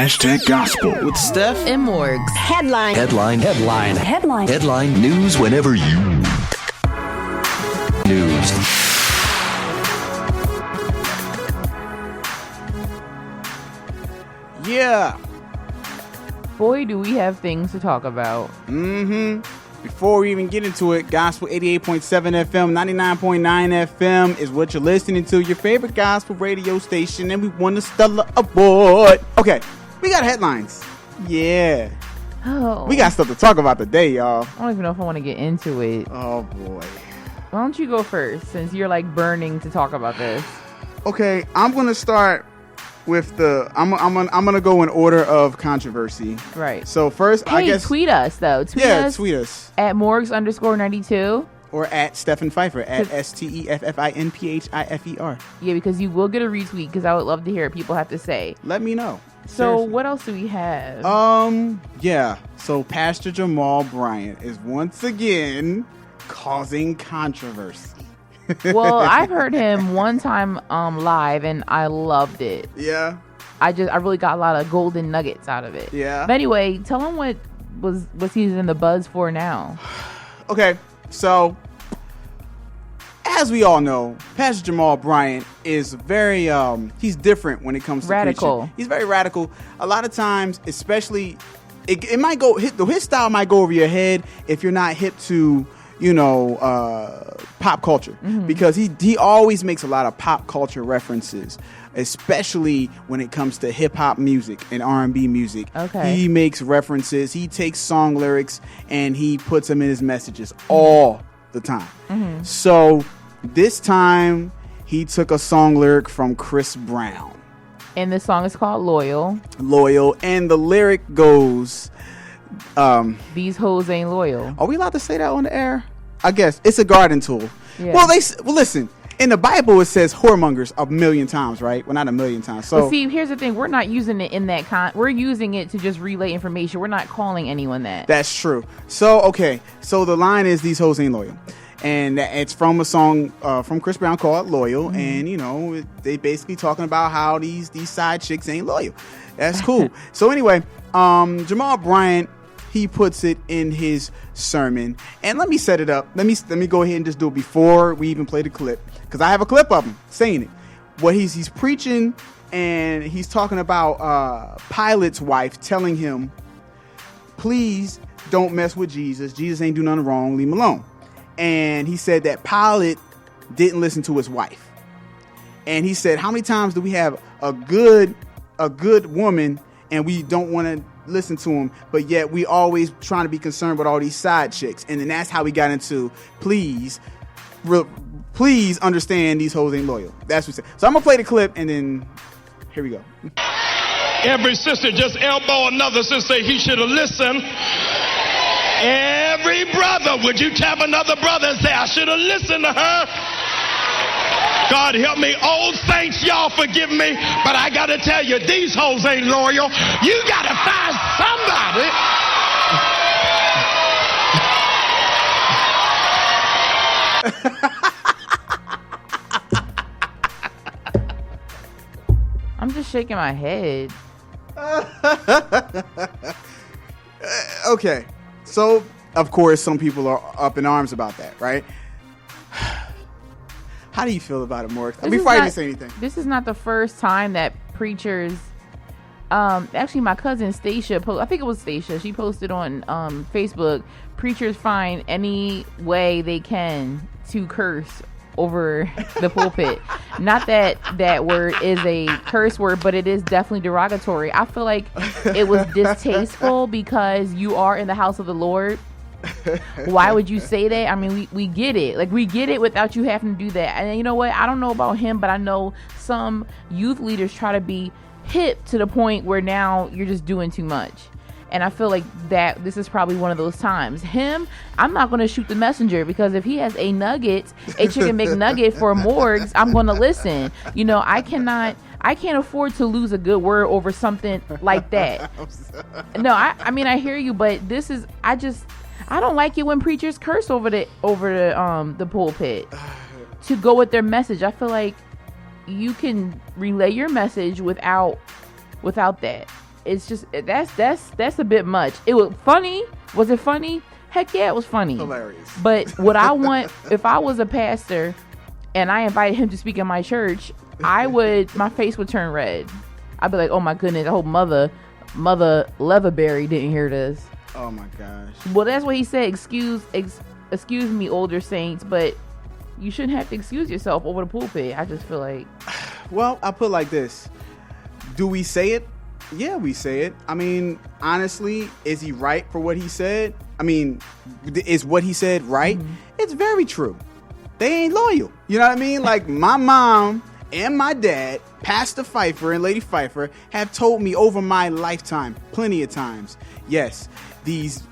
Hashtag Gospel with Steff and Morgz. Headline. Headline. Headline. Headline. Headline news whenever you news. Yeah. Boy, do we have things to talk about. Before we even get into it, Gospel 88.7 FM, 99.9 FM is what you're listening to, your favorite gospel radio station, and we won the Stellar Award. Okay, we got headlines. Yeah. Oh. We got stuff to talk about today, y'all. I don't even know if I want to get into it. Oh, boy. Why don't you go first, since you're like burning to talk about this? Okay, I'm going to start with I'm gonna go in order of controversy. Right. So first, hey, I guess tweet us though. Tweet us at Morgz_92 or at Steffin Phifer at STEFFINPHIFER. Yeah, because you will get a retweet. Because I would love to hear what people have to say. Let me know. So Seriously. what else do we have? Yeah. So Pastor Jamal Bryant is once again causing controversy. Well, I've heard him one time live and I loved it. Yeah. I really got a lot of golden nuggets out of it. Yeah. But anyway, tell him what he's in the buzz for now. Okay, so as we all know, Pastor Jamal Bryant is very he's different when it comes to radical. Preaching. He's very radical. A lot of times, especially it might go his style might go over your head if you're not hip to pop culture, because he always makes a lot of pop culture references, especially when it comes to hip hop music and R&B music. Okay. He makes references. He takes song lyrics and he puts them in his messages all the time. So this time he took a song lyric from Chris Brown. And this song is called Loyal. And the lyric goes, these hoes ain't loyal. are we allowed to say that on the air? I guess it's a garden tool. Yeah. Well, listen. In the Bible, it says whoremongers a million times, right? Well, not a million times. So, but see, here's the thing: we're not using it in that we're using it to just relay information. We're not calling anyone that. that's true. So, okay. So the line is, "These hoes ain't loyal," and it's from a song from Chris Brown called "Loyal." And they basically talking about how these side chicks ain't loyal. That's cool. So anyway, Jamal Bryant, he puts it in his sermon, and let me set it up. Let me go ahead and just do it before we even play the clip, because I have a clip of him saying it. What he's preaching, and he's talking about Pilate's wife telling him, "Please don't mess with Jesus. Jesus ain't do nothing wrong. Leave him alone." And he said that Pilate didn't listen to his wife, and he said, "How many times do we have a good woman and we don't want to listen to him, but yet we always trying to be concerned with all these side chicks?" And then that's how we got into please understand these hoes ain't loyal. That's what he said. So I'm gonna play the clip, and then here we go. Every sister just elbow another sister, say he should have listened. Every brother, would you tap another brother and say, I should have listened to her? God help me. Old saints, y'all forgive me, but I got to tell you, these hoes ain't loyal. You got to find somebody. I'm just shaking my head. Okay. So, of course, some people are up in arms about that, right? How do you feel about it, Morgz? Before I even say anything. This is not the first time that preachers... actually, my cousin Stacia, I think it was Stacia, she posted on Facebook, preachers find any way they can to curse over the pulpit. Not that that word is a curse word, but it is definitely derogatory. I feel like it was distasteful because you are in the house of the Lord. Why would you say that? I mean, we get it. Like, we get it without you having to do that. And you know what? I don't know about him, but I know some youth leaders try to be hip to the point where now you're just doing too much. And I feel like that this is probably one of those times. Him, I'm not going to shoot the messenger, because if he has a chicken McNugget for Morgz, I'm going to listen. I can't afford to lose a good word over something like that. No, I mean, I hear you, but this is, I don't like it when preachers curse over the pulpit to go with their message. I feel like you can relay your message without that. it's just that's a bit much. It was funny. Was it funny? Heck yeah, it was funny. Hilarious. But what I want, if I was a pastor and I invited him to speak in my church, my face would turn red. I'd be like, oh my goodness, I hope Mother Leatherberry didn't hear this. Oh my gosh. Well, that's what he said. Excuse me, older saints, but you shouldn't have to excuse yourself over the pulpit. I just feel like. Well, I'll put it like this. Do we say it? Yeah, we say it. I mean, honestly, is he right for what he said? I mean, is what he said right? Mm-hmm. It's very true. They ain't loyal. You know what I mean? Like, my mom and my dad, Pastor Phifer and Lady Phifer, have told me over my lifetime, plenty of times, yes, these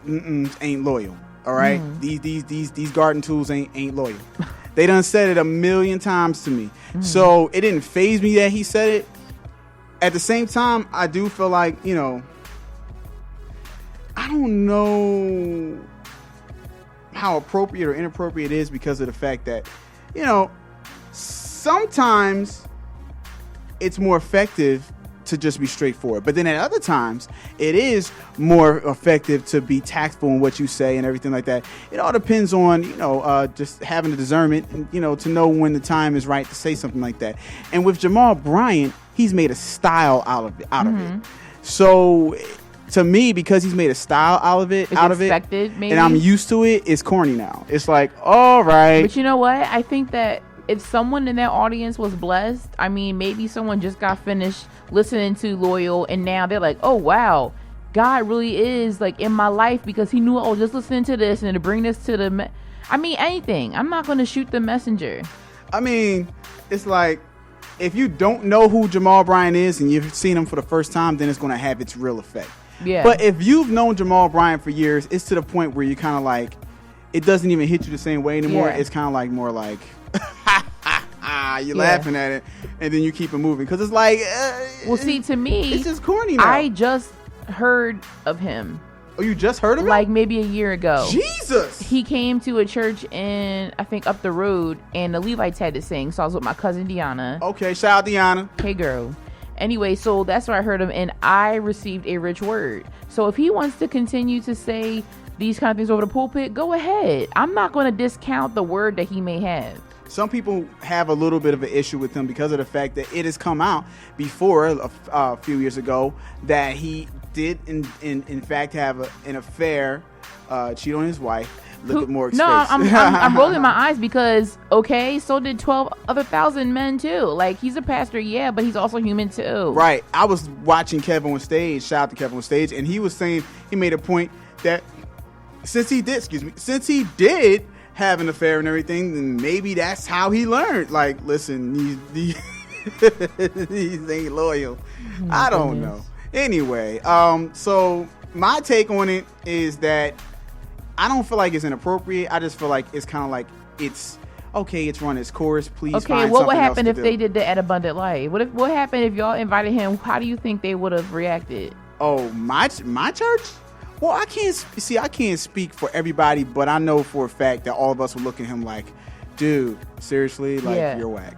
ain't loyal. All right? These garden tools ain't loyal. They done said it a million times to me. So it didn't faze me that he said it. At the same time, I do feel like, I don't know how appropriate or inappropriate it is because of the fact that, sometimes it's more effective to just be straightforward. But then at other times, it is more effective to be tactful in what you say and everything like that. It all depends on, just having the discernment and, to know when the time is right to say something like that. And with Jamal Bryant, he's made a style out of it. So to me, because he's made a style out of it, maybe? And I'm used to it, it's corny now. It's like, all right. But you know what? I think that if someone in that audience was blessed, I mean, maybe someone just got finished listening to Loyal and now they're like, oh, wow, God really is like in my life because he knew I was just listening to this and to bring this to anything. I'm not going to shoot the messenger. I mean, it's like, if you don't know who Jamal Bryant is and you've seen him for the first time, then it's going to have its real effect. Yeah. But if you've known Jamal Bryant for years, it's to the point where you kind of like, it doesn't even hit you the same way anymore. Yeah. It's kind of like more like, you're laughing at it, and then you keep it moving. Because it's like, well, see, to me, it's just corny now. I just heard of him. Oh, you just heard of him? Like maybe a year ago. Jesus! He came to a church in, I think, up the road, and the Levites had to sing. So I was with my cousin Deanna. Okay, shout out Deanna. Hey, girl. Anyway, so that's where I heard him, and I received a rich word. So if he wants to continue to say these kind of things over the pulpit, go ahead. I'm not going to discount the word that he may have. Some people have a little bit of an issue with him because of the fact that it has come out before a few years ago that he did in fact have an affair, cheat on his wife. Look at Morgz. No, face. I'm rolling my eyes because so did 12 other thousand men too. Like, he's a pastor, yeah, but he's also human too. Right. I was watching Kevin on Stage. Shout out to Kevin on Stage, and he was saying, he made a point that since he did have an affair and everything, then maybe that's how he learned. Like, listen, these ain't loyal. I don't know. Anyway, so my take on it is that I don't feel like it's inappropriate. I just feel like it's kind of like it's okay. It's run its course. Please. Okay, what would happen if they did that at Abundant Life? What happened if y'all invited him? How do you think they would have reacted? Oh, my church. Well, I can't speak for everybody, but I know for a fact that all of us would look at him like, dude, seriously, like, you're whack.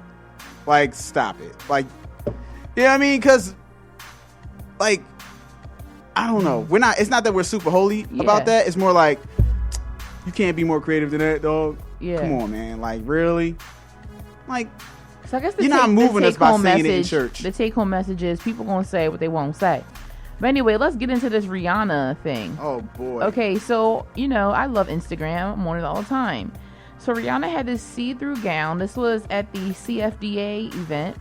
Like, stop it. Like, you know what I mean? Because, like, I don't know. It's not that we're super holy about that. It's more like, you can't be more creative than that, dog. Yeah. Come on, man. Like, really? Like, so I guess you're not moving us by saying it in church. The take-home message is people going to say what they won't say. But anyway, let's get into this Rihanna thing. Oh, boy. Okay, so, I love Instagram. I'm on it all the time. So Rihanna had this see-through gown. This was at the CFDA event.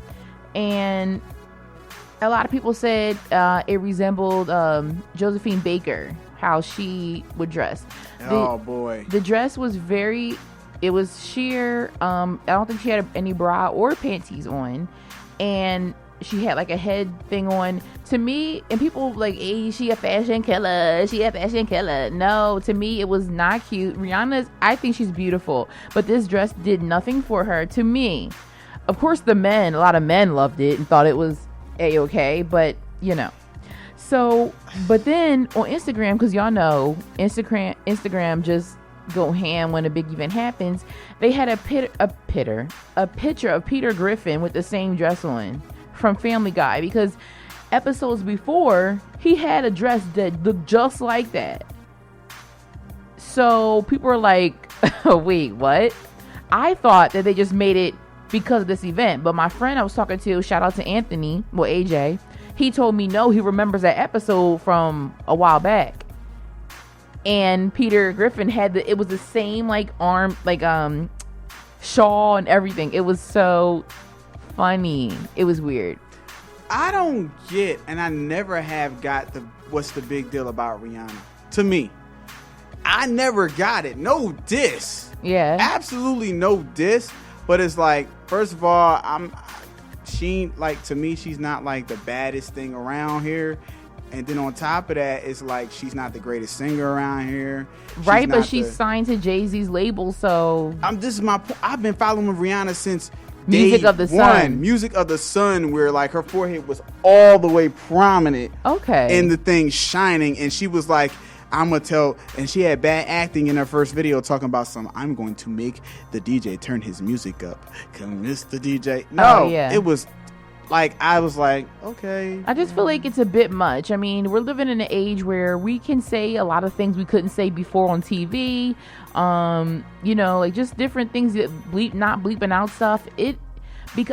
And a lot of people said it resembled Josephine Baker, how she would dress. Oh, boy. The dress was it was sheer. I don't think she had any bra or panties on. And she had like a head thing on. To me, and people like, hey, she a fashion killer. No, to me, it was not cute. I think she's beautiful, but this dress did nothing for her. To me, of course, a lot of men loved it and thought it was A-okay, but So, but then on Instagram, because y'all know Instagram just go ham when a big event happens. They had a picture of Peter Griffin with the same dress on from Family Guy, because episodes before, he had a dress that looked just like that. So people were like, wait, what? I thought that they just made it because of this event. But my friend I was talking to, shout out to Anthony, well, AJ, he told me no, he remembers that episode from a while back. And Peter Griffin had it was the same arm, shawl and everything. It was so funny. It was weird. I don't get, and I never have got what's the big deal about Rihanna. To me, I never got it. No diss. Yeah. Absolutely no diss. But it's like, first of all, to me, she's not the baddest thing around here. And then on top of that, it's she's not the greatest singer around here. Right, but she's signed to Jay-Z's label, so this is my point. I've been following Rihanna since Music of the Sun. Music of the Sun, where her forehead was all the way prominent. Okay. And the thing shining, and she was like, I'm gonna tell, and she had bad acting in her first video talking about I'm going to make the DJ turn his music up. Come, Mr. DJ. No, It was I was like, okay. I just feel like it's a bit much. I mean, we're living in an age where we can say a lot of things we couldn't say before on TV. Just different things that not bleeping out stuff.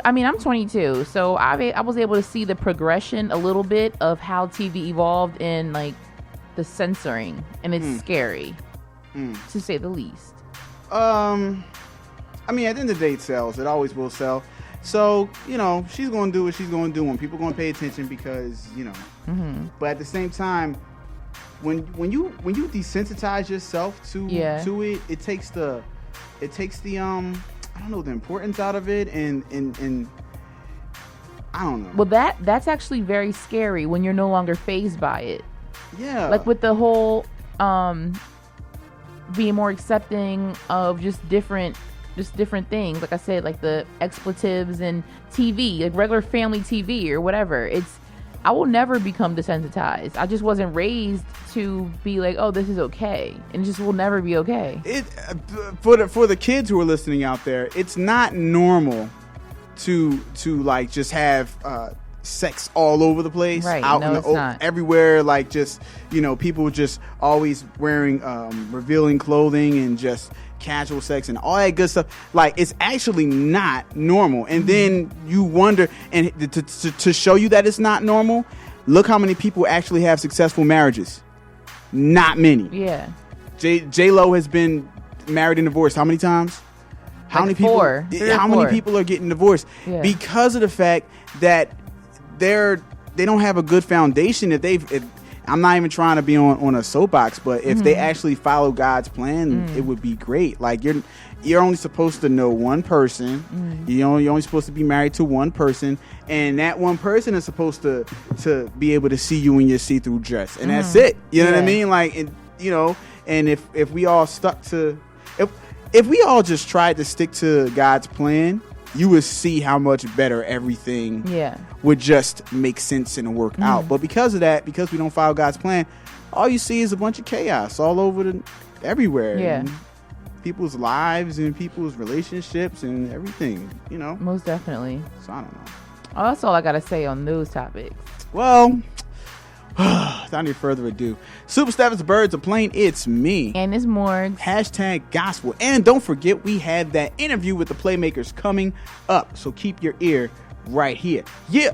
I'm 22, so I was able to see the progression a little bit of how TV evolved in the censoring, and it's scary to say the least. At the end of the day, it sells. It always will sell. So, she's going to do what she's going to do, and people are going to pay attention because, But at the same time, when you desensitize yourself to it, it takes the the importance out of it, and I don't know. Well, that's actually very scary when you're no longer fazed by it. Yeah. With the whole being more accepting of just different things, like I said, the expletives and TV, regular family TV or whatever. I will never become desensitized. I just wasn't raised to be oh, this is okay, and it just will never be okay. For the kids who are listening out there, it's not normal to just have sex all over the place, right? Out no, in it's not. Everywhere, people just always wearing revealing clothing and just casual sex and all that good stuff. It's actually not normal. And then you wonder, and to show you that it's not normal, look how many people actually have successful marriages. Not many. Yeah. J-Lo has been married and divorced how many times? How many people? How many people are getting divorced? Yeah. Because of the fact that they don't have a good foundation. If I'm not even trying to be on a soapbox, but if they actually follow God's plan, it would be great. You're only supposed to know one person. You're only supposed to be married to one person, and that one person is supposed to be able to see you in your see-through dress, and that's it. You know what I mean? And if we all stuck to, if we all just tried to stick to God's plan, you would see how much better everything would just make sense and work out. But because of that, because we don't follow God's plan, all you see is a bunch of chaos all over everywhere. Yeah. And people's lives and people's relationships and everything, Most definitely. So I don't know. Oh, that's all I got to say on those topics. Well, without any further ado, Super Steff's Birds are playing It's Me. And it's Morgz. # gospel. And don't forget, we have that interview with the Playmakers coming up. So keep your ear right here. Yeah.